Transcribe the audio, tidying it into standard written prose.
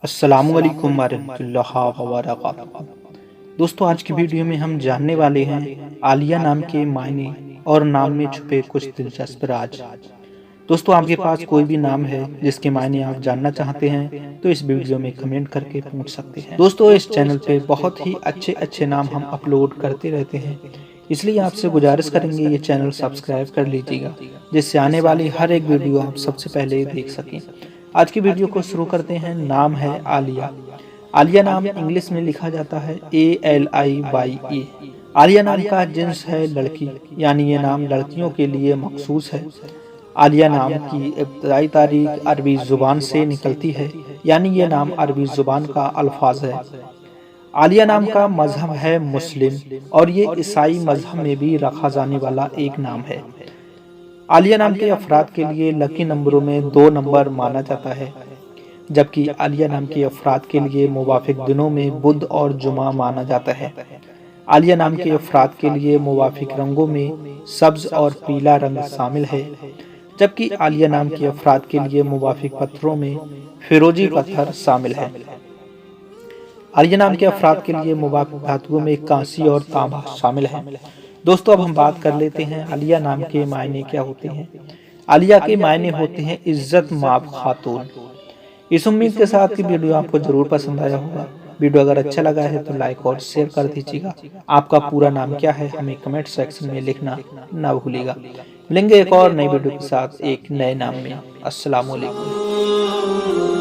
अस्सलामुअलैकुम वरहमतुल्लाहि वबरकातुहू। दोस्तों, आज की वीडियो में हम जानने वाले हैं आलिया नाम के मायने और नाम में छुपे कुछ दिलचस्प राज। दोस्तों, आपके पास कोई भी नाम है जिसके मायने आप जानना चाहते हैं तो इस वीडियो में कमेंट करके पूछ सकते हैं। दोस्तों, इस चैनल पे बहुत ही अच्छे अच्छे नाम हम अपलोड करते रहते हैं, इसलिए आपसे गुजारिश करेंगे ये चैनल सब्सक्राइब कर लीजिएगा, जिससे आने वाली हर एक वीडियो आप सबसे पहले देख सकें। आज की वीडियो को शुरू करते हैं। नाम है आलिया। आलिया नाम इंग्लिश में लिखा जाता है ALIYA। आलिया नाम का जिन्स है लड़की, यानी ये नाम लड़कियों के लिए मखसूस है। आलिया नाम की इब्तदाई तारीख अरबी जुबान से निकलती है, यानी ये नाम अरबी जुबान का अल्फाज है। आलिया नाम का मजहब है मुस्लिम और ये ईसाई मजहब में भी रखा जाने वाला एक नाम है। आलिया नाम के अफराद के लिए लकी नंबरों में 2 नंबर माना जाता है, जबकि आलिया नाम के अफराद के लिए मुवाफिक दिनों में बुध और जुमा माना जाता है। आलिया नाम के अफराद के लिए मुवाफिक रंगों में सब्ज और पीला रंग शामिल है, जबकि आलिया नाम के अफराद के लिए मुवाफिक पत्थरों में फिरोजी पत्थर शामिल है। आलिया नाम के अफराद के लिए मुवाफिक धातुओं में कांसी और तांबा शामिल है। दोस्तों, अब हम बात कर लेते हैं आलिया नाम के मायने क्या होते हैं। आलिया के मायने होते हैं इज्जत माब खातून। इस उम्मीद के साथ कि वीडियो आपको जरूर पसंद आया होगा। वीडियो अगर अच्छा लगा है तो लाइक और शेयर कर दीजिएगा। आपका पूरा नाम क्या है हमें कमेंट सेक्शन में लिखना ना भूलिएगा। मिलेंगे एक और नई वीडियो के साथ एक नए नाम में। अस्सलाम वालेकुम।